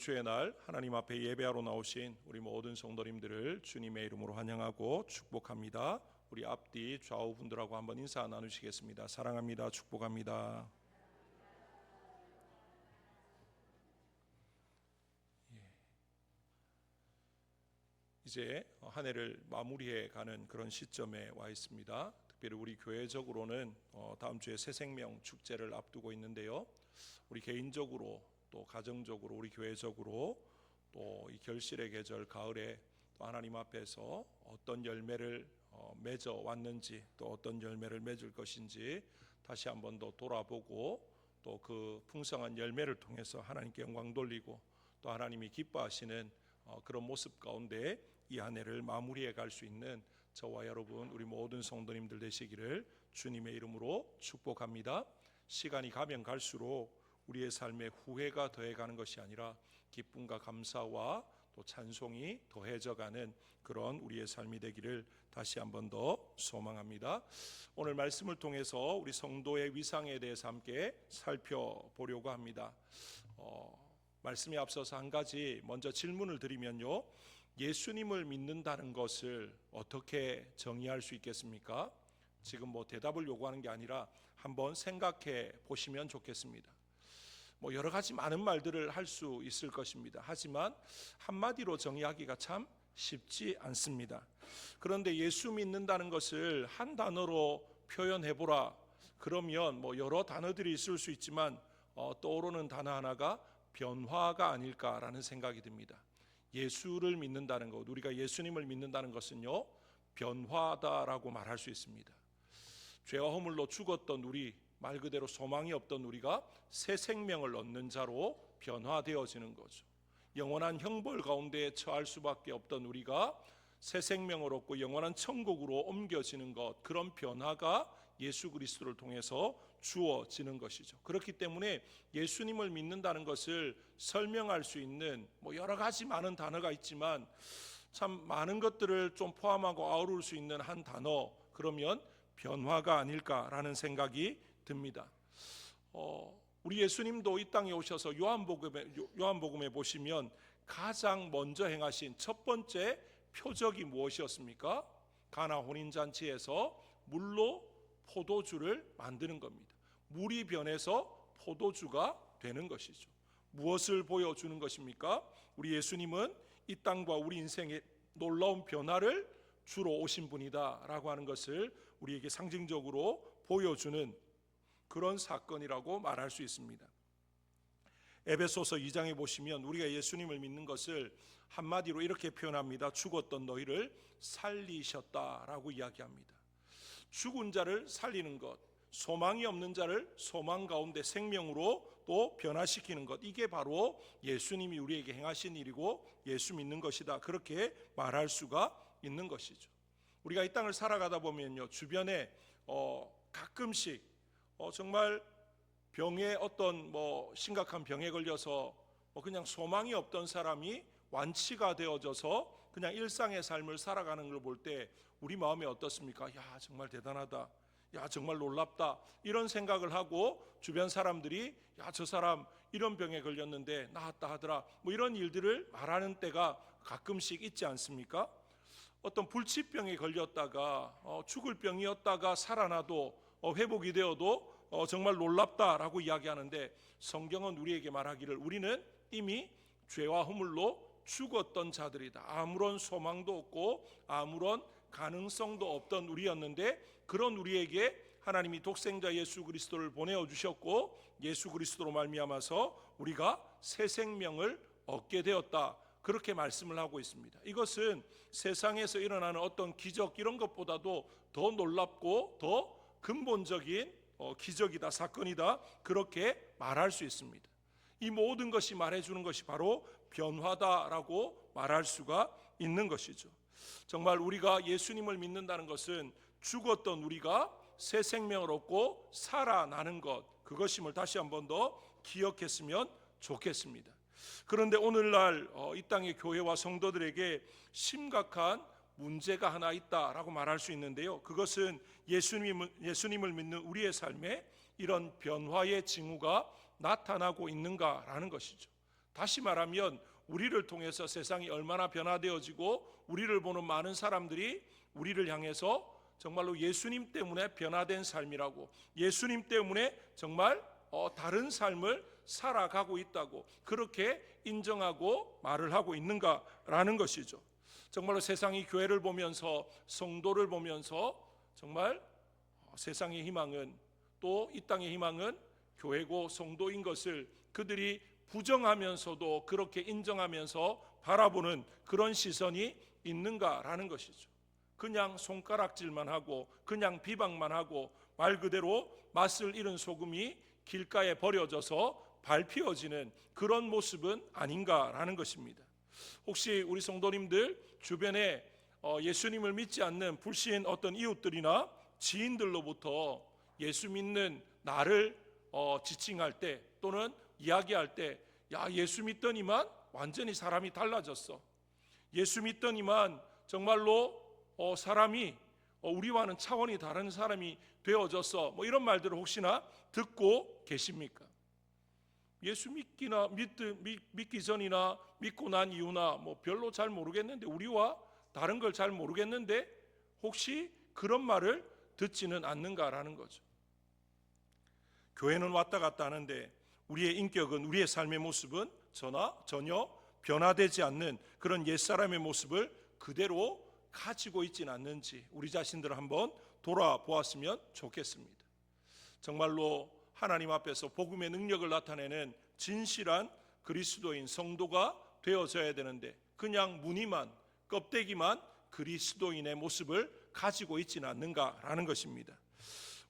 주의 날 하나님 앞에 예배하러 나오신 우리 모든 성도님들을 주님의 이름으로 환영하고 축복합니다. 우리 앞뒤 좌우 분들하고 한번 인사 나누시겠습니다. 사랑합니다. 축복합니다. 이제 한 해를 마무리해 가는 그런 시점에 와 있습니다. 특별히 우리 교회적으로는 다음 주에 새생명 축제를 앞두고 있는데요. 우리 개인적으로 또 가정적으로 우리 교회적으로 또 이 결실의 계절 가을에 또 하나님 앞에서 어떤 열매를 맺어 왔는지 또 어떤 열매를 맺을 것인지 다시 한번 더 돌아보고 또 그 풍성한 열매를 통해서 하나님께 영광 돌리고 또 하나님이 기뻐하시는 그런 모습 가운데 이 한 해를 마무리해 갈 수 있는 저와 여러분 우리 모든 성도님들 되시기를 주님의 이름으로 축복합니다. 시간이 가면 갈수록 우리의 삶에 후회가 더해가는 것이 아니라 기쁨과 감사와 또 찬송이 더해져가는 그런 우리의 삶이 되기를 다시 한번 더 소망합니다. 오늘 말씀을 통해서 우리 성도의 위상에 대해서 함께 살펴보려고 합니다. 말씀에 앞서서 한 가지 먼저 질문을 드리면요, 예수님을 믿는다는 것을 어떻게 정의할 수 있겠습니까? 지금 대답을 요구하는 게 아니라 한번 생각해 보시면 좋겠습니다. 여러 가지 많은 말들을 할 수 있을 것입니다. 하지만 한마디로 정의하기가 참 쉽지 않습니다. 그런데 예수 믿는다는 것을 한 단어로 표현해 보라 그러면 여러 단어들이 있을 수 있지만 떠오르는 단어 하나가 변화가 아닐까라는 생각이 듭니다. 예수를 믿는다는 것, 우리가 예수님을 믿는다는 것은요, 변화다라고 말할 수 있습니다. 죄와 허물로 죽었던 우리, 말 그대로 소망이 없던 우리가 새 생명을 얻는 자로 변화되어지는 거죠. 영원한 형벌 가운데 처할 수밖에 없던 우리가 새 생명을 얻고 영원한 천국으로 옮겨지는 것, 그런 변화가 예수 그리스도를 통해서 주어지는 것이죠. 그렇기 때문에 예수님을 믿는다는 것을 설명할 수 있는 여러 가지 많은 단어가 있지만 참 많은 것들을 좀 포함하고 아우를 수 있는 한 단어, 그러면 변화가 아닐까라는 생각이 듭니다. 우리 예수님도 이 땅에 오셔서 요한복음에 보시면 가장 먼저 행하신 첫 번째 표적이 무엇이었습니까? 가나 혼인잔치에서 물로 포도주를 만드는 겁니다. 물이 변해서 포도주가 되는 것이죠. 무엇을 보여주는 것입니까? 우리 예수님은 이 땅과 우리 인생의 놀라운 변화를 주로 오신 분이다 라고 하는 것을 우리에게 상징적으로 보여주는 그런 사건이라고 말할 수 있습니다. 에베소서 2장에 보시면 우리가 예수님을 믿는 것을 한마디로 이렇게 표현합니다. 죽었던 너희를 살리셨다라고 이야기합니다. 죽은 자를 살리는 것, 소망이 없는 자를 소망 가운데 생명으로 또 변화시키는 것, 이게 바로 예수님이 우리에게 행하신 일이고 예수 믿는 것이다, 그렇게 말할 수가 있는 것이죠. 우리가 이 땅을 살아가다 보면요, 주변에 가끔씩 정말 병에 어떤 심각한 병에 걸려서 그냥 소망이 없던 사람이 완치가 되어져서 그냥 일상의 삶을 살아가는 걸 볼 때 우리 마음이 어떻습니까? 야, 정말 대단하다, 야, 정말 놀랍다, 이런 생각을 하고 주변 사람들이 야, 저 사람 이런 병에 걸렸는데 나았다 하더라, 이런 일들을 말하는 때가 가끔씩 있지 않습니까? 어떤 불치병에 걸렸다가 죽을 병이었다가 살아나도 회복이 되어도 정말 놀랍다라고 이야기하는데, 성경은 우리에게 말하기를 우리는 이미 죄와 허물로 죽었던 자들이다, 아무런 소망도 없고 아무런 가능성도 없던 우리였는데, 그런 우리에게 하나님이 독생자 예수 그리스도를 보내어 주셨고 예수 그리스도로 말미암아서 우리가 새 생명을 얻게 되었다, 그렇게 말씀을 하고 있습니다. 이것은 세상에서 일어나는 어떤 기적 이런 것보다도 더 놀랍고 더 근본적인 기적이다, 사건이다, 그렇게 말할 수 있습니다. 이 모든 것이 말해주는 것이 바로 변화다라고 말할 수가 있는 것이죠. 정말 우리가 예수님을 믿는다는 것은 죽었던 우리가 새 생명을 얻고 살아나는 것, 그것임을 다시 한번 더 기억했으면 좋겠습니다. 그런데 오늘날 이 땅의 교회와 성도들에게 심각한 문제가 하나 있다라고 말할 수 있는데요, 그것은 예수님을 믿는 우리의 삶에 이런 변화의 징후가 나타나고 있는가라는 것이죠. 다시 말하면 우리를 통해서 세상이 얼마나 변화되어지고 우리를 보는 많은 사람들이 우리를 향해서 정말로 예수님 때문에 변화된 삶이라고, 예수님 때문에 정말 다른 삶을 살아가고 있다고 그렇게 인정하고 말을 하고 있는가라는 것이죠. 정말로 세상이 교회를 보면서, 성도를 보면서 정말 세상의 희망은, 또 이 땅의 희망은 교회고 성도인 것을 그들이 부정하면서도 그렇게 인정하면서 바라보는 그런 시선이 있는가라는 것이죠. 그냥 손가락질만 하고 그냥 비방만 하고 말 그대로 맛을 잃은 소금이 길가에 버려져서 밟히어지는 그런 모습은 아닌가라는 것입니다. 혹시 우리 성도님들 주변에 예수님을 믿지 않는 불신 어떤 이웃들이나 지인들로부터 예수 믿는 나를 지칭할 때 또는 이야기할 때, 야, 예수 믿더니만 완전히 사람이 달라졌어, 예수 믿더니만 정말로 사람이 우리와는 차원이 다른 사람이 되어졌어, 뭐 이런 말들을 혹시나 듣고 계십니까? 예수 믿기 전이나 믿고 난 이후나 뭐 별로 잘 모르겠는데, 우리와 다른 걸 잘 모르겠는데 혹시 그런 말을 듣지는 않는가라는 거죠. 교회는 왔다 갔다 하는데 우리의 인격은, 우리의 삶의 모습은 전혀 변화되지 않는 그런 옛사람의 모습을 그대로 가지고 있지는 않는지 우리 자신들을 한번 돌아보았으면 좋겠습니다. 정말로 하나님 앞에서 복음의 능력을 나타내는 진실한 그리스도인 성도가 되어져야 되는데, 그냥 무늬만, 껍데기만 그리스도인의 모습을 가지고 있지는 않는가라는 것입니다.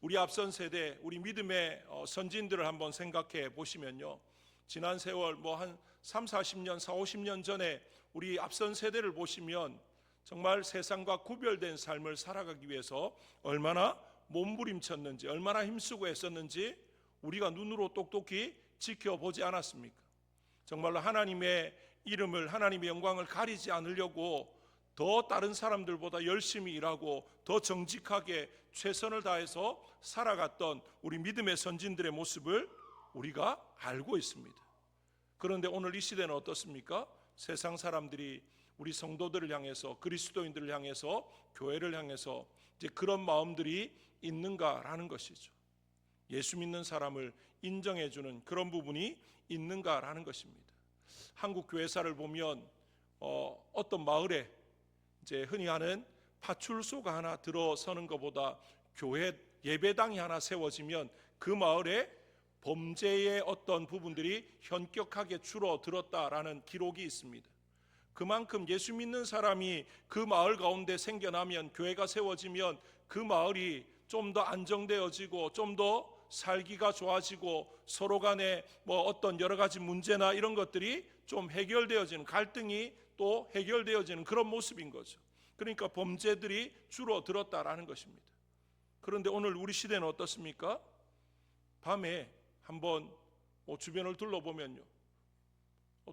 우리 앞선 세대, 우리 믿음의 선진들을 한번 생각해 보시면요, 지난 세월 한 30-40년, 40-50년 전에 우리 앞선 세대를 보시면 정말 세상과 구별된 삶을 살아가기 위해서 얼마나 몸부림쳤는지, 얼마나 힘쓰고 애썼는지 우리가 눈으로 똑똑히 지켜보지 않았습니까? 정말로 하나님의 이름을, 하나님의 영광을 가리지 않으려고 더 다른 사람들보다 열심히 일하고 더 정직하게 최선을 다해서 살아갔던 우리 믿음의 선진들의 모습을 우리가 알고 있습니다. 그런데 오늘 이 시대는 어떻습니까? 세상 사람들이 우리 성도들을 향해서, 그리스도인들을 향해서, 교회를 향해서 이제 그런 마음들이 있는가라는 것이죠. 예수 믿는 사람을 인정해주는 그런 부분이 있는가라는 것입니다. 한국 교회사를 보면 어떤 마을에 이제 흔히 하는 파출소가 하나 들어서는 것보다 교회 예배당이 하나 세워지면 그 마을에 범죄의 어떤 부분들이 현격하게 줄어들었다라는 기록이 있습니다. 그만큼 예수 믿는 사람이 그 마을 가운데 생겨나면, 교회가 세워지면 그 마을이 좀 더 안정되어지고 좀 더 살기가 좋아지고 서로 간에 어떤 여러 가지 문제나 이런 것들이 좀 해결되어지는, 갈등이 또 해결되어지는 그런 모습인 거죠. 그러니까 범죄들이 줄어들었다라는 것입니다. 그런데 오늘 우리 시대는 어떻습니까? 밤에 한번 주변을 둘러보면요,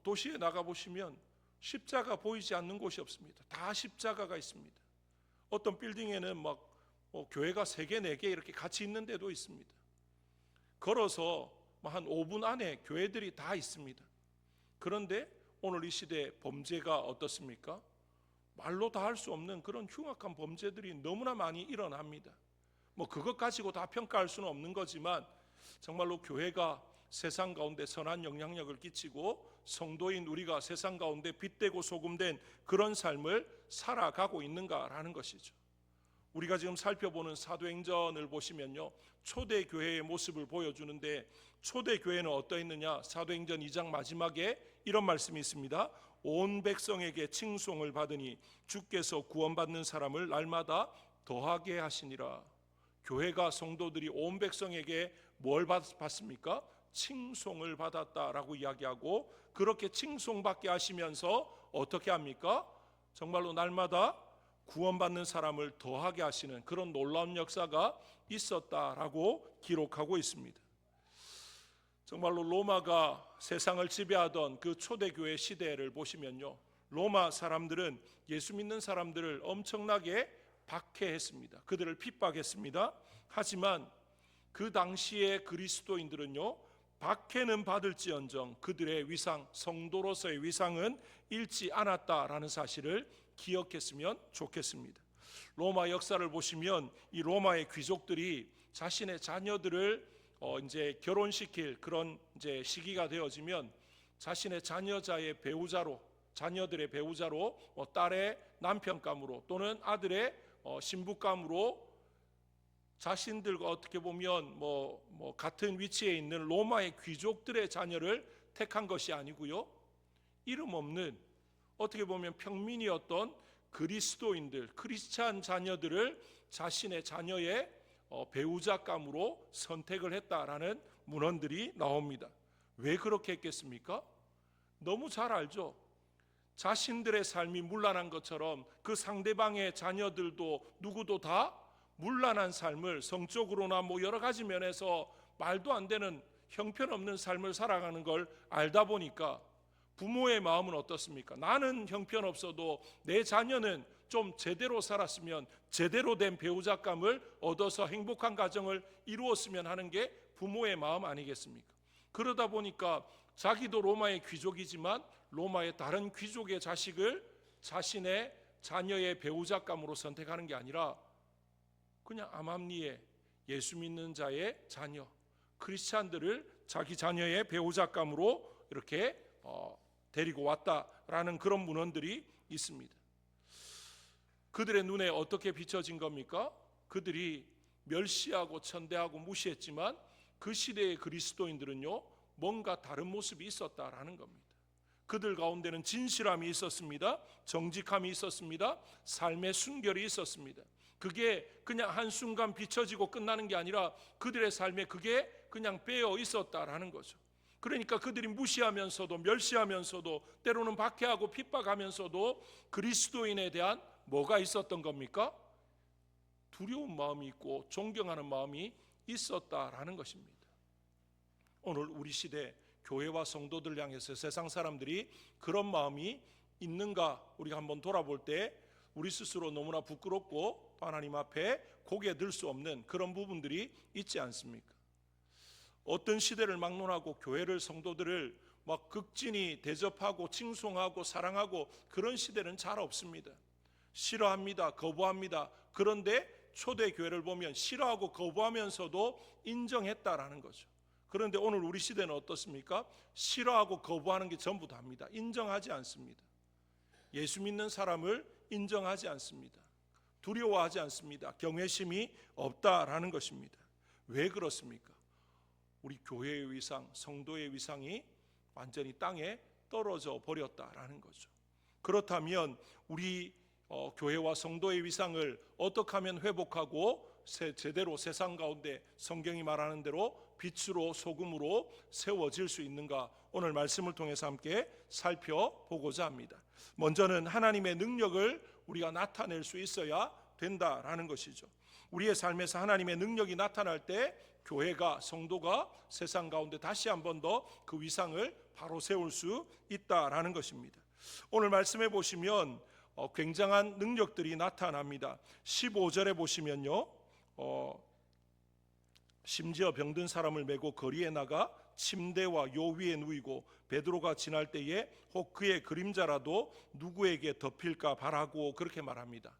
도시에 나가보시면 십자가 보이지 않는 곳이 없습니다. 다 십자가가 있습니다. 어떤 빌딩에는 교회가 3개, 4개 이렇게 같이 있는 데도 있습니다. 걸어서 한 5분 안에 교회들이 다 있습니다. 그런데 오늘 이 시대 범죄가 어떻습니까? 말로 다 할 수 없는 그런 흉악한 범죄들이 너무나 많이 일어납니다. 그것 가지고 다 평가할 수는 없는 거지만 정말로 교회가 세상 가운데 선한 영향력을 끼치고 성도인 우리가 세상 가운데 빛되고 소금된 그런 삶을 살아가고 있는가라는 것이죠. 우리가 지금 살펴보는 사도행전을 보시면요, 초대교회의 모습을 보여주는데, 초대교회는 어떠했느냐? 사도행전 2장 마지막에 이런 말씀이 있습니다. 온 백성에게 칭송을 받으니 주께서 구원받는 사람을 날마다 더하게 하시니라. 교회가, 성도들이 온 백성에게 뭘 받습니까? 칭송을 받았다라고 이야기하고, 그렇게 칭송받게 하시면서 어떻게 합니까? 정말로 날마다 구원받는 사람을 더하게 하시는 그런 놀라운 역사가 있었다라고 기록하고 있습니다. 정말로 로마가 세상을 지배하던 그 초대교회 시대를 보시면요, 로마 사람들은 예수 믿는 사람들을 엄청나게 박해했습니다. 그들을 핍박했습니다. 하지만 그 당시의 그리스도인들은요, 박해는 받을지언정 그들의 위상, 성도로서의 위상은 잃지 않았다라는 사실을 기억했으면 좋겠습니다. 로마 역사를 보시면 이 로마의 귀족들이 자신의 자녀들을 이제 결혼시킬 그런 이제 시기가 되어지면 자신의 자녀자의 배우자로, 자녀들의 배우자로 딸의 남편감으로 또는 아들의 신부감으로 자신들과 어떻게 보면 같은 위치에 있는 로마의 귀족들의 자녀를 택한 것이 아니고요, 이름 없는 어떻게 보면 평민이었던 그리스도인들, 크리스찬 자녀들을 자신의 자녀의 배우자감으로 선택을 했다라는 문헌들이 나옵니다. 왜 그렇게 했겠습니까? 너무 잘 알죠. 자신들의 삶이 문란한 것처럼 그 상대방의 자녀들도 누구도 다 문란한 삶을, 성적으로나 여러 가지 면에서 말도 안 되는 형편없는 삶을 살아가는 걸 알다 보니까 부모의 마음은 어떻습니까? 나는 형편없어도 내 자녀는 좀 제대로 살았으면, 제대로 된 배우자감을 얻어서 행복한 가정을 이루었으면 하는 게 부모의 마음 아니겠습니까? 그러다 보니까 자기도 로마의 귀족이지만 로마의 다른 귀족의 자식을 자신의 자녀의 배우자감으로 선택하는 게 아니라 그냥 암암리에 예수 믿는 자의 자녀, 크리스찬들을 자기 자녀의 배우자감으로 이렇게 데리고 왔다라는 그런 문헌들이 있습니다. 그들의 눈에 어떻게 비춰진 겁니까? 그들이 멸시하고 천대하고 무시했지만 그 시대의 그리스도인들은요, 뭔가 다른 모습이 있었다라는 겁니다. 그들 가운데는 진실함이 있었습니다. 정직함이 있었습니다. 삶의 순결이 있었습니다. 그게 그냥 한순간 비춰지고 끝나는 게 아니라 그들의 삶에 그게 그냥 빼어 있었다라는 거죠. 그러니까 그들이 무시하면서도 멸시하면서도 때로는 박해하고 핍박하면서도 그리스도인에 대한 뭐가 있었던 겁니까? 두려운 마음이 있고 존경하는 마음이 있었다라는 것입니다. 오늘 우리 시대 교회와 성도들 향해서 세상 사람들이 그런 마음이 있는가 우리가 한번 돌아볼 때 우리 스스로 너무나 부끄럽고 또 하나님 앞에 고개 들 수 없는 그런 부분들이 있지 않습니까? 어떤 시대를 막론하고 교회를, 성도들을 막 극진히 대접하고 칭송하고 사랑하고 그런 시대는 잘 없습니다. 싫어합니다. 거부합니다. 그런데 초대교회를 보면 싫어하고 거부하면서도 인정했다라는 거죠. 그런데 오늘 우리 시대는 어떻습니까? 싫어하고 거부하는 게 전부 다입니다. 인정하지 않습니다. 예수 믿는 사람을 인정하지 않습니다. 두려워하지 않습니다. 경외심이 없다라는 것입니다. 왜 그렇습니까? 우리 교회의 위상, 성도의 위상이 완전히 땅에 떨어져 버렸다라는 거죠. 그렇다면 우리 교회와 성도의 위상을 어떻게 하면 회복하고 제대로 세상 가운데 성경이 말하는 대로 빛으로 소금으로 세워질 수 있는가, 오늘 말씀을 통해서 함께 살펴보고자 합니다. 먼저는 하나님의 능력을 우리가 나타낼 수 있어야 된다라는 것이죠. 우리의 삶에서 하나님의 능력이 나타날 때 교회가, 성도가 세상 가운데 다시 한 번 더 그 위상을 바로 세울 수 있다라는 것입니다. 오늘 말씀해 보시면 굉장한 능력들이 나타납니다. 15절에 보시면요, 심지어 병든 사람을 메고 거리에 나가 침대와 요 위에 누이고 베드로가 지날 때에 혹 그의 그림자라도 누구에게 덮일까 바라고 그렇게 말합니다.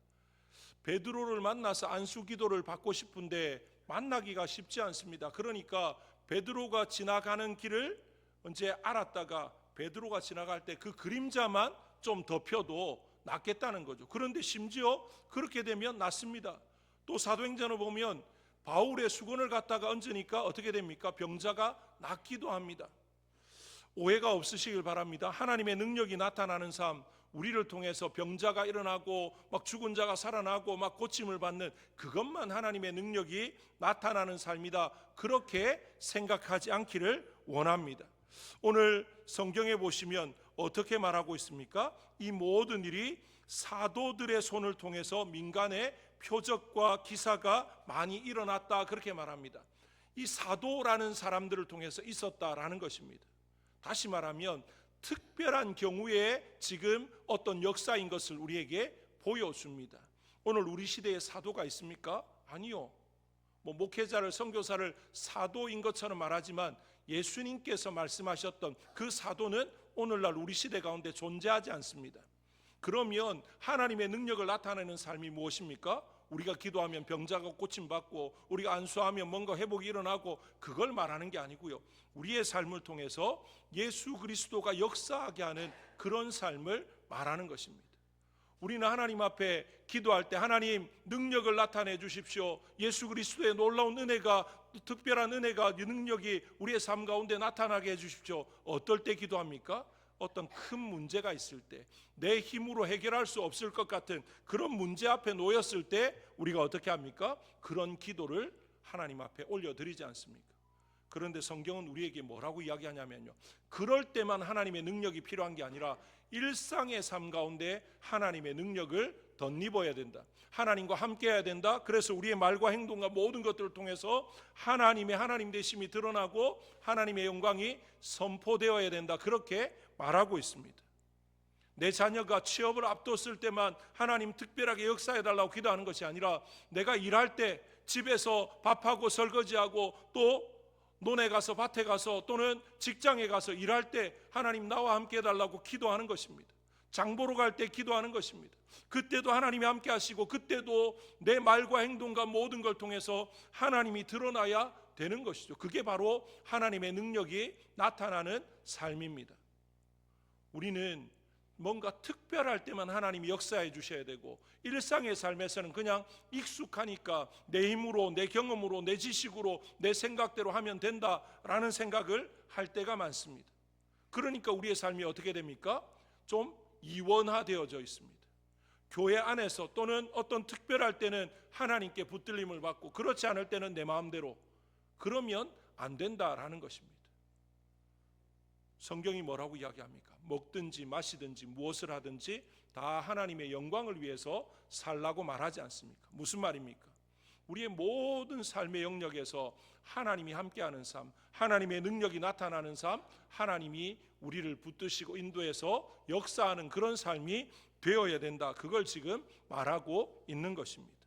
베드로를 만나서 안수 기도를 받고 싶은데 만나기가 쉽지 않습니다. 그러니까 베드로가 지나가는 길을 언제 알았다가 베드로가 지나갈 때 그 그림자만 좀 덮여도 낫겠다는 거죠. 그런데 심지어 그렇게 되면 낫습니다. 또 사도행전을 보면 바울의 수건을 갖다가 얹으니까 어떻게 됩니까? 병자가 낫기도 합니다. 오해가 없으시길 바랍니다. 하나님의 능력이 나타나는 삶, 우리를 통해서 병자가 일어나고 막 죽은 자가 살아나고 막 고침을 받는 그것만 하나님의 능력이 나타나는 삶이다, 그렇게 생각하지 않기를 원합니다. 오늘 성경에 보시면 어떻게 말하고 있습니까? 이 모든 일이 사도들의 손을 통해서 민간의 표적과 기사가 많이 일어났다, 그렇게 말합니다. 이 사도라는 사람들을 통해서 있었다라는 것입니다. 다시 말하면 특별한 경우에 지금 어떤 역사인 것을 우리에게 보여줍니다. 오늘 우리 시대에 사도가 있습니까? 아니요. 목회자를, 선교사를 사도인 것처럼 말하지만 예수님께서 말씀하셨던 그 사도는 오늘날 우리 시대 가운데 존재하지 않습니다. 그러면 하나님의 능력을 나타내는 삶이 무엇입니까? 우리가 기도하면 병자가 고침받고 우리가 안수하면 뭔가 회복이 일어나고 그걸 말하는 게 아니고요, 우리의 삶을 통해서 예수 그리스도가 역사하게 하는 그런 삶을 말하는 것입니다. 우리는 하나님 앞에 기도할 때 하나님 능력을 나타내 주십시오, 예수 그리스도의 놀라운 은혜가, 특별한 은혜가, 능력이 우리의 삶 가운데 나타나게 해주십시오. 어떨 때 기도합니까? 어떤 큰 문제가 있을 때, 내 힘으로 해결할 수 없을 것 같은 그런 문제 앞에 놓였을 때 우리가 어떻게 합니까? 그런 기도를 하나님 앞에 올려드리지 않습니까? 그런데 성경은 우리에게 뭐라고 이야기하냐면요, 그럴 때만 하나님의 능력이 필요한 게 아니라 일상의 삶 가운데 하나님의 능력을 덧입어야 된다, 하나님과 함께 해야 된다. 그래서 우리의 말과 행동과 모든 것들을 통해서 하나님 되심이 드러나고 하나님의 영광이 선포되어야 된다, 그렇게 말하고 있습니다. 내 자녀가 취업을 앞뒀을 때만 하나님 특별하게 역사해달라고 기도하는 것이 아니라 내가 일할 때, 집에서 밥하고 설거지하고 또 논에 가서 밭에 가서 또는 직장에 가서 일할 때 하나님 나와 함께 해달라고 기도하는 것입니다. 장 보러 갈 때 기도하는 것입니다. 그때도 하나님이 함께 하시고 그때도 내 말과 행동과 모든 걸 통해서 하나님이 드러나야 되는 것이죠. 그게 바로 하나님의 능력이 나타나는 삶입니다. 우리는 뭔가 특별할 때만 하나님이 역사해 주셔야 되고, 일상의 삶에서는 그냥 익숙하니까 내 힘으로, 내 경험으로, 내 지식으로, 내 생각대로 하면 된다라는 생각을 할 때가 많습니다. 그러니까 우리의 삶이 어떻게 됩니까? 좀 이원화되어져 있습니다. 교회 안에서 또는 어떤 특별할 때는 하나님께 붙들림을 받고, 그렇지 않을 때는 내 마음대로, 그러면 안 된다라는 것입니다. 성경이 뭐라고 이야기합니까? 먹든지 마시든지 무엇을 하든지 다 하나님의 영광을 위해서 살라고 말하지 않습니까? 무슨 말입니까? 우리의 모든 삶의 영역에서 하나님이 함께하는 삶, 하나님의 능력이 나타나는 삶, 하나님이 우리를 붙드시고 인도해서 역사하는 그런 삶이 되어야 된다, 그걸 지금 말하고 있는 것입니다.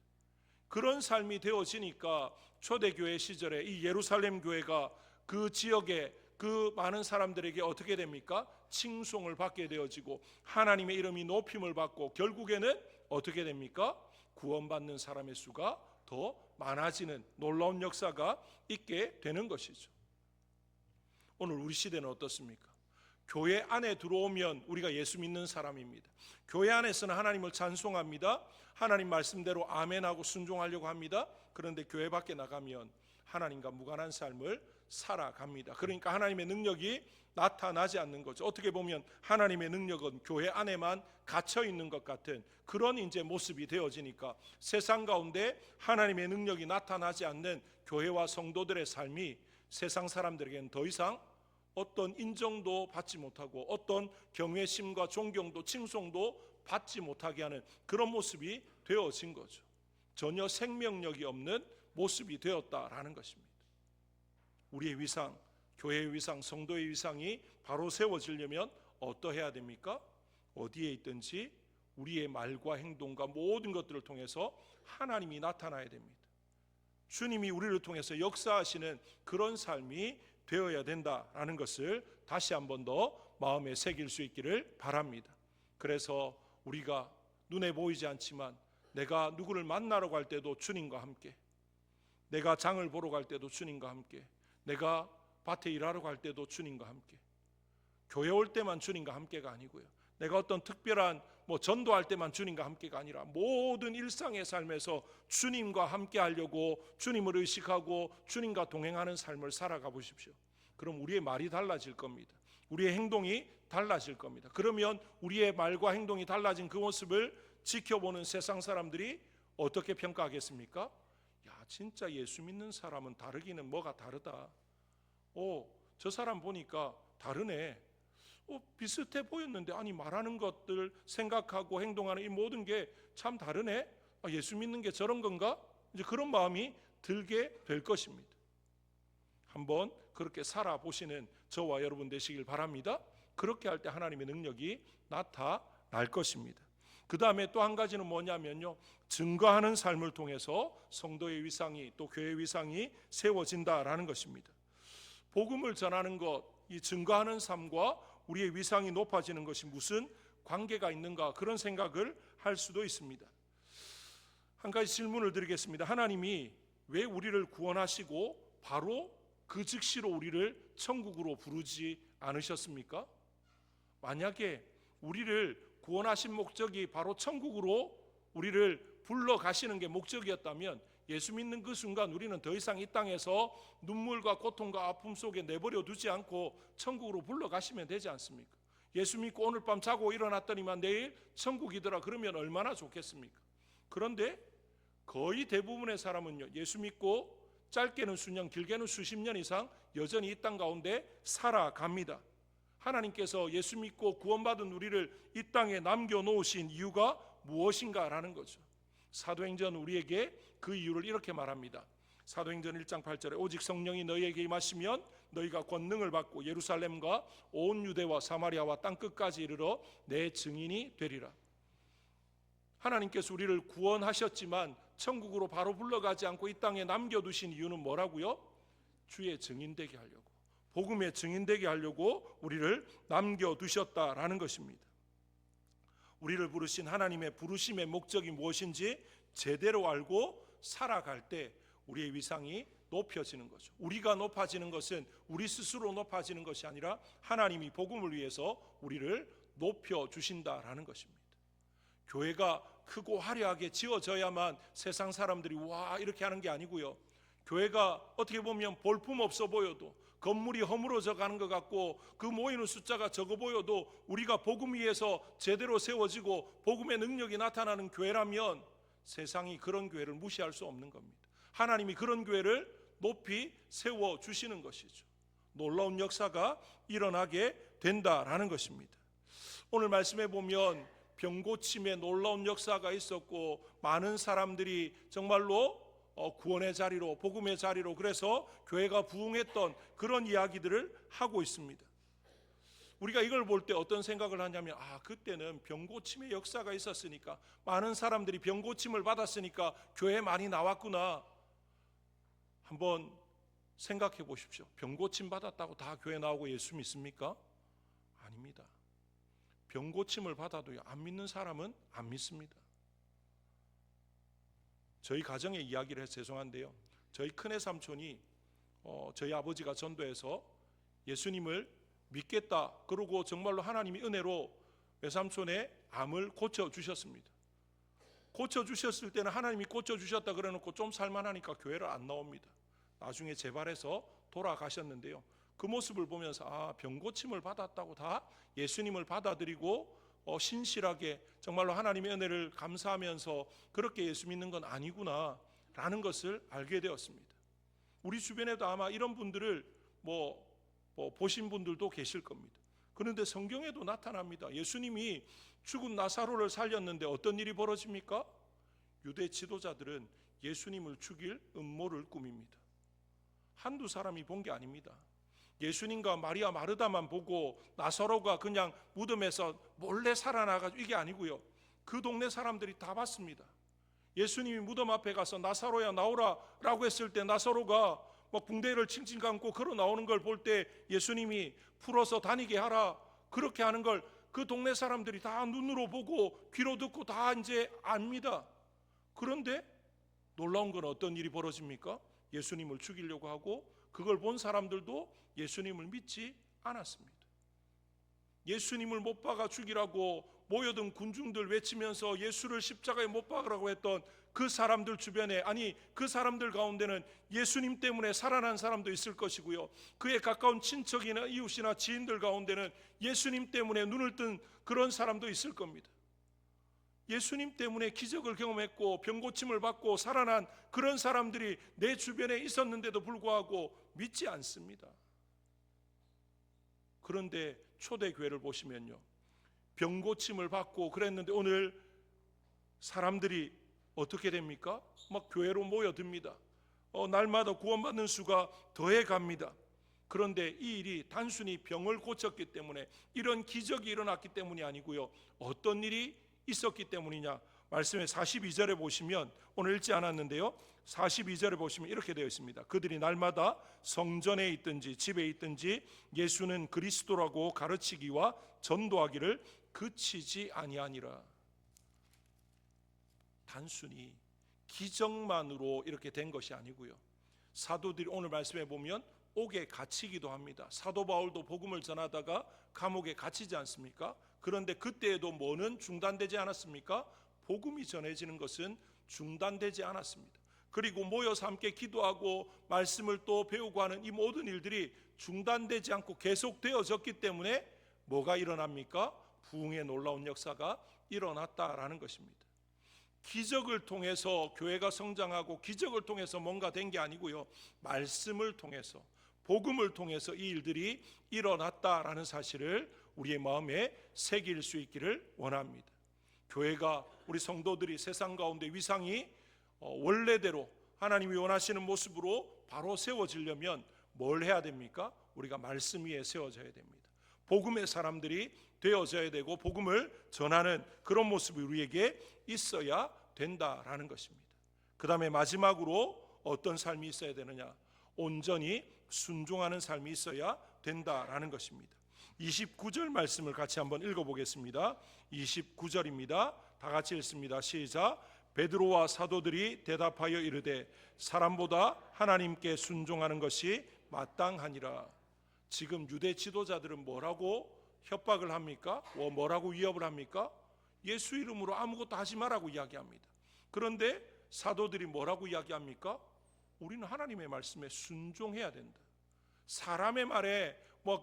그런 삶이 되어지니까 초대교회 시절에 이 예루살렘 교회가 그 지역에 그 많은 사람들에게 어떻게 됩니까? 칭송을 받게 되어지고 하나님의 이름이 높임을 받고 결국에는 어떻게 됩니까? 구원받는 사람의 수가 더 많아지는 놀라운 역사가 있게 되는 것이죠. 오늘 우리 시대는 어떻습니까? 교회 안에 들어오면 우리가 예수 믿는 사람입니다. 교회 안에서는 하나님을 찬송합니다. 하나님 말씀대로 아멘하고 순종하려고 합니다. 그런데 교회 밖에 나가면 하나님과 무관한 삶을 살아갑니다. 그러니까 하나님의 능력이 나타나지 않는 거죠. 어떻게 보면 하나님의 능력은 교회 안에만 갇혀 있는 것 같은 그런 이제 모습이 되어지니까 세상 가운데 하나님의 능력이 나타나지 않는 교회와 성도들의 삶이 세상 사람들에게는 더 이상 어떤 인정도 받지 못하고 어떤 경외심과 존경도 칭송도 받지 못하게 하는 그런 모습이 되어진 거죠. 전혀 생명력이 없는 모습이 되었다라는 것입니다. 우리의 위상, 교회의 위상, 성도의 위상이 바로 세워지려면 어떠해야 됩니까? 어디에 있든지 우리의 말과 행동과 모든 것들을 통해서 하나님이 나타나야 됩니다. 주님이 우리를 통해서 역사하시는 그런 삶이 되어야 된다라는 것을 다시 한 번 더 마음에 새길 수 있기를 바랍니다. 그래서 우리가 눈에 보이지 않지만 내가 누구를 만나러 갈 때도 주님과 함께, 내가 장을 보러 갈 때도 주님과 함께, 내가 밭에 일하러 갈 때도 주님과 함께, 교회 올 때만 주님과 함께가 아니고요, 내가 어떤 특별한 전도할 때만 주님과 함께가 아니라 모든 일상의 삶에서 주님과 함께 하려고 주님을 의식하고 주님과 동행하는 삶을 살아가 보십시오. 그럼 우리의 말이 달라질 겁니다. 우리의 행동이 달라질 겁니다. 그러면 우리의 말과 행동이 달라진 그 모습을 지켜보는 세상 사람들이 어떻게 평가하겠습니까? 야, 진짜 예수 믿는 사람은 다르기는 뭐가 다르다. 저 사람 보니까 다르네. 비슷해 보였는데 아니 말하는 것들 생각하고 행동하는 이 모든 게 참 다르네. 예수 믿는 게 저런 건가? 이제 그런 마음이 들게 될 것입니다. 한번 그렇게 살아보시는 저와 여러분 되시길 바랍니다. 그렇게 할 때 하나님의 능력이 나타날 것입니다. 그 다음에 또 한 가지는 뭐냐면요, 증거하는 삶을 통해서 성도의 위상이 또 교회의 위상이 세워진다라는 것입니다. 복음을 전하는 것, 이 증거하는 삶과 우리의 위상이 높아지는 것이 무슨 관계가 있는가, 그런 생각을 할 수도 있습니다. 한 가지 질문을 드리겠습니다. 하나님이 왜 우리를 구원하시고 바로 그 즉시로 우리를 천국으로 부르지 않으셨습니까? 만약에 우리를 구원하신 목적이 바로 천국으로 우리를 불러가시는 게 목적이었다면 예수 믿는 그 순간 우리는 더 이상 이 땅에서 눈물과 고통과 아픔 속에 내버려 두지 않고 천국으로 불러가시면 되지 않습니까? 예수 믿고 오늘 밤 자고 일어났더니만 내일 천국이더라 그러면 얼마나 좋겠습니까? 그런데 거의 대부분의 사람은요, 예수 믿고 짧게는 수년, 길게는 수십 년 이상 여전히 이 땅 가운데 살아갑니다. 하나님께서 예수 믿고 구원받은 우리를 이 땅에 남겨놓으신 이유가 무엇인가라는 거죠. 사도행전 우리에게 그 이유를 이렇게 말합니다. 사도행전 1장 8절에 오직 성령이 너희에게 임하시면 너희가 권능을 받고 예루살렘과 온 유대와 사마리아와 땅끝까지 이르러 내 증인이 되리라. 하나님께서 우리를 구원하셨지만 천국으로 바로 불러가지 않고 이 땅에 남겨두신 이유는 뭐라고요? 주의 증인되게 하려고, 복음의 증인되게 하려고 우리를 남겨두셨다라는 것입니다. 우리를 부르신 하나님의 부르심의 목적이 무엇인지 제대로 알고 살아갈 때 우리의 위상이 높여지는 거죠. 우리가 높아지는 것은 우리 스스로 높아지는 것이 아니라 하나님이 복음을 위해서 우리를 높여주신다라는 것입니다. 교회가 크고 화려하게 지어져야만 세상 사람들이 와 이렇게 하는 게 아니고요. 교회가 어떻게 보면 볼품없어 보여도, 건물이 허물어져 가는 것 같고 그 모이는 숫자가 적어 보여도 우리가 복음 위에서 제대로 세워지고 복음의 능력이 나타나는 교회라면 세상이 그런 교회를 무시할 수 없는 겁니다. 하나님이 그런 교회를 높이 세워주시는 것이죠. 놀라운 역사가 일어나게 된다라는 것입니다. 오늘 말씀에 보면 병고침에 놀라운 역사가 있었고 많은 사람들이 정말로 구원의 자리로, 복음의 자리로, 그래서 교회가 부흥했던 그런 이야기들을 하고 있습니다. 우리가 이걸 볼 때 어떤 생각을 하냐면, 그때는 병고침의 역사가 있었으니까, 많은 사람들이 병고침을 받았으니까 교회에 많이 나왔구나. 한번 생각해 보십시오. 병고침 받았다고 다 교회 나오고 예수 믿습니까? 아닙니다. 병고침을 받아도요, 안 믿는 사람은 안 믿습니다. 저희 가정의 이야기를 해서 죄송한데요, 저희 큰애 삼촌이 저희 아버지가 전도해서 예수님을 믿겠다 그러고 정말로 하나님이 은혜로 외삼촌의 암을 고쳐주셨습니다. 고쳐주셨을 때는 하나님이 고쳐주셨다 그래놓고 좀 살만하니까 교회를 안 나옵니다. 나중에 재발해서 돌아가셨는데요, 그 모습을 보면서 병고침을 받았다고 다 예수님을 받아들이고 신실하게 정말로 하나님의 은혜를 감사하면서 그렇게 예수 믿는 건 아니구나 라는 것을 알게 되었습니다. 우리 주변에도 아마 이런 분들을 보신 분들도 계실 겁니다. 그런데 성경에도 나타납니다. 예수님이 죽은 나사로를 살렸는데 어떤 일이 벌어집니까? 유대 지도자들은 예수님을 죽일 음모를 꾸밉니다. 한두 사람이 본 게 아닙니다. 예수님과 마리아 마르다만 보고 나사로가 그냥 무덤에서 몰래 살아나가지고 이게 아니고요, 그 동네 사람들이 다 봤습니다. 예수님이 무덤 앞에 가서 나사로야 나오라 라고 했을 때 나사로가 붕대를 칭칭 감고 걸어 나오는 걸 볼 때 예수님이 풀어서 다니게 하라 그렇게 하는 걸 그 동네 사람들이 다 눈으로 보고 귀로 듣고 다 이제 압니다. 그런데 놀라운 건 어떤 일이 벌어집니까? 예수님을 죽이려고 하고 그걸 본 사람들도 예수님을 믿지 않았습니다. 예수님을 못 박아 죽이라고 모여든 군중들 외치면서 예수를 십자가에 못 박으라고 했던 그 사람들 주변에, 아니 그 사람들 가운데는 예수님 때문에 살아난 사람도 있을 것이고요, 그에 가까운 친척이나 이웃이나 지인들 가운데는 예수님 때문에 눈을 뜬 그런 사람도 있을 겁니다. 예수님 때문에 기적을 경험했고 병고침을 받고 살아난 그런 사람들이 내 주변에 있었는데도 불구하고 믿지 않습니다. 그런데 초대교회를 보시면요, 병고침을 받고 그랬는데 오늘 사람들이 어떻게 됩니까? 교회로 모여듭니다. 날마다 구원받는 수가 더해갑니다. 그런데 이 일이 단순히 병을 고쳤기 때문에, 이런 기적이 일어났기 때문이 아니고요, 어떤 일이 있었기 때문이냐? 말씀의 42절에 보시면, 오늘 읽지 않았는데요, 42절에 보시면 이렇게 되어 있습니다. 그들이 날마다 성전에 있든지 집에 있든지 예수는 그리스도라고 가르치기와 전도하기를 그치지 아니하니라. 단순히 기적만으로 이렇게 된 것이 아니고요, 사도들이 오늘 말씀해 보면 옥에 갇히기도 합니다. 사도 바울도 복음을 전하다가 감옥에 갇히지 않습니까? 그런데 그때에도 뭐는 중단되지 않았습니까? 복음이 전해지는 것은 중단되지 않았습니다. 그리고 모여서 함께 기도하고 말씀을 또 배우고 하는 이 모든 일들이 중단되지 않고 계속되어졌기 때문에 뭐가 일어납니까? 부흥의 놀라운 역사가 일어났다라는 것입니다. 기적을 통해서 교회가 성장하고 기적을 통해서 뭔가 된 게 아니고요, 말씀을 통해서, 복음을 통해서 이 일들이 일어났다라는 사실을 우리의 마음에 새길 수 있기를 원합니다. 교회가, 우리 성도들이 세상 가운데 위상이 원래대로 하나님이 원하시는 모습으로 바로 세워지려면 뭘 해야 됩니까? 우리가 말씀 위에 세워져야 됩니다. 복음의 사람들이 되어져야 되고 복음을 전하는 그런 모습이 우리에게 있어야 된다라는 것입니다. 그 다음에 마지막으로 어떤 삶이 있어야 되느냐? 온전히 순종하는 삶이 있어야 된다라는 것입니다. 29절 말씀을 같이 한번 읽어보겠습니다. 29절입니다. 다 같이 읽습니다. 시작. 베드로와 사도들이 대답하여 이르되 사람보다 하나님께 순종하는 것이 마땅하니라. 지금 유대 지도자들은 뭐라고 협박을 합니까? 뭐라고 위협을 합니까? 예수 이름으로 아무것도 하지 말라고 이야기합니다. 그런데 사도들이 뭐라고 이야기합니까? 우리는 하나님의 말씀에 순종해야 된다. 사람의 말에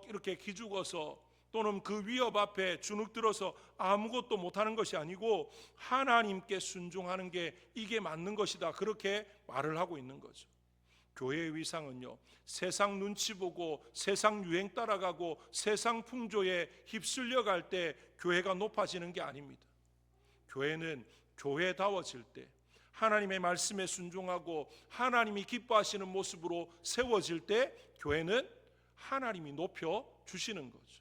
이렇게 기죽어서 또는 그 위협 앞에 주눅들어서 아무것도 못하는 것이 아니고 하나님께 순종하는 게 이게 맞는 것이다, 그렇게 말을 하고 있는 거죠. 교회의 위상은요, 세상 눈치 보고 세상 유행 따라가고 세상 풍조에 휩쓸려 갈 때 교회가 높아지는 게 아닙니다. 교회는 교회다워질 때, 하나님의 말씀에 순종하고 하나님이 기뻐하시는 모습으로 세워질 때 교회는 하나님이 높여 주시는 거죠.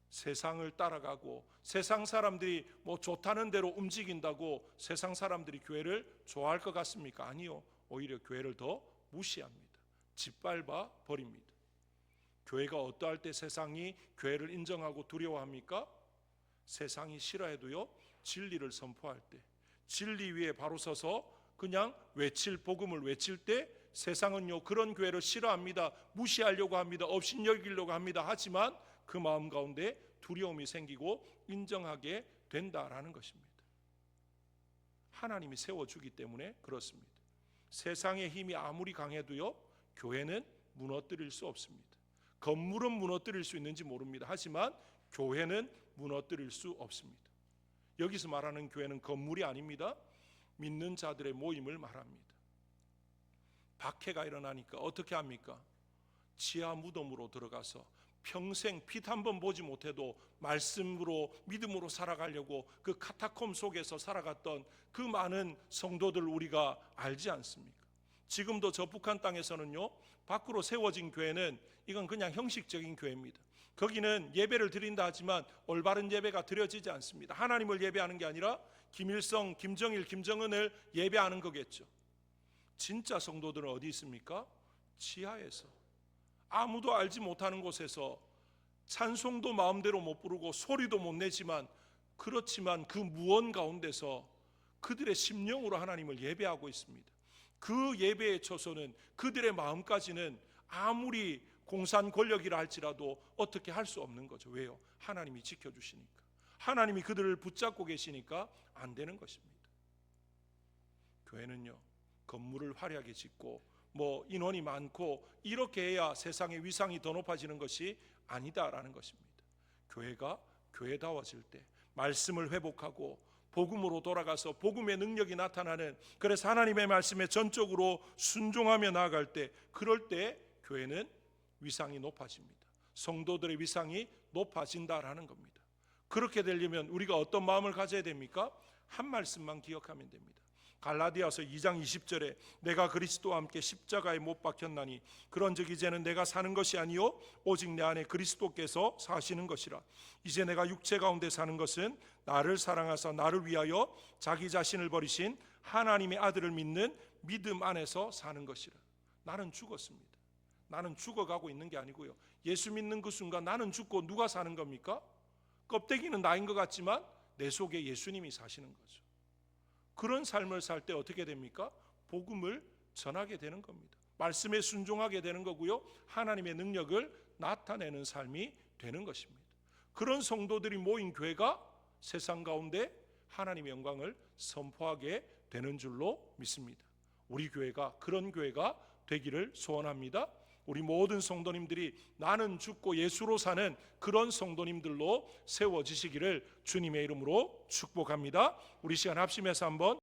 세상을 따라가고 세상 사람들이 좋다는 대로 움직인다고 세상 사람들이 교회를 좋아할 것 같습니까? 아니요. 오히려 교회를 더 무시합니다. 짓밟아 버립니다. 교회가 어떠할 때 세상이 교회를 인정하고 두려워합니까? 세상이 싫어해도요, 진리를 선포할 때, 진리 위에 바로 서서 그냥 복음을 외칠 때 세상은요, 그런 교회를 싫어합니다. 무시하려고 합니다. 업신여기려고 합니다. 하지만 그 마음 가운데 두려움이 생기고 인정하게 된다라는 것입니다. 하나님이 세워주기 때문에 그렇습니다. 세상의 힘이 아무리 강해도요, 교회는 무너뜨릴 수 없습니다. 건물은 무너뜨릴 수 있는지 모릅니다. 하지만 교회는 무너뜨릴 수 없습니다. 여기서 말하는 교회는 건물이 아닙니다. 믿는 자들의 모임을 말합니다. 박해가 일어나니까 어떻게 합니까? 지하 무덤으로 들어가서 평생 빛 한 번 보지 못해도 말씀으로 믿음으로 살아가려고 그 카타콤 속에서 살아갔던 그 많은 성도들 우리가 알지 않습니까? 지금도 저 북한 땅에서는요, 밖으로 세워진 교회는 이건 그냥 형식적인 교회입니다. 거기는 예배를 드린다 하지만 올바른 예배가 드려지지 않습니다. 하나님을 예배하는 게 아니라 김일성, 김정일, 김정은을 예배하는 거겠죠. 진짜 성도들은 어디 있습니까? 지하에서, 아무도 알지 못하는 곳에서 찬송도 마음대로 못 부르고 소리도 못 내지만, 그렇지만 그 무언 가운데서 그들의 심령으로 하나님을 예배하고 있습니다. 그 예배의 초소는, 그들의 마음까지는 아무리 공산 권력이라 할지라도 어떻게 할 수 없는 거죠. 왜요? 하나님이 지켜주시니까, 하나님이 그들을 붙잡고 계시니까 안 되는 것입니다. 교회는요, 건물을 화려하게 짓고 인원이 많고 이렇게 해야 세상의 위상이 더 높아지는 것이 아니다라는 것입니다. 교회가 교회다워질 때, 말씀을 회복하고 복음으로 돌아가서 복음의 능력이 나타나는, 그래서 하나님의 말씀에 전적으로 순종하며 나아갈 때, 그럴 때 교회는 위상이 높아집니다. 성도들의 위상이 높아진다라는 겁니다. 그렇게 되려면 우리가 어떤 마음을 가져야 됩니까? 한 말씀만 기억하면 됩니다. 갈라디아서 2장 20절에 내가 그리스도와 함께 십자가에 못 박혔나니 그런즉 이제는 내가 사는 것이 아니요 오직 내 안에 그리스도께서 사시는 것이라. 이제 내가 육체 가운데 사는 것은 나를 사랑하사 나를 위하여 자기 자신을 버리신 하나님의 아들을 믿는 믿음 안에서 사는 것이라. 나는 죽었습니다. 나는 죽어가고 있는 게 아니고요. 예수 믿는 그 순간 나는 죽고 누가 사는 겁니까? 껍데기는 나인 것 같지만 내 속에 예수님이 사시는 거죠. 그런 삶을 살 때 어떻게 됩니까? 복음을 전하게 되는 겁니다. 말씀에 순종하게 되는 거고요. 하나님의 능력을 나타내는 삶이 되는 것입니다. 그런 성도들이 모인 교회가 세상 가운데 하나님의 영광을 선포하게 되는 줄로 믿습니다. 우리 교회가 그런 교회가 되기를 소원합니다. 우리 모든 성도님들이 나는 죽고 예수로 사는 그런 성도님들로 세워지시기를 주님의 이름으로 축복합니다. 우리 시간 합심해서 한번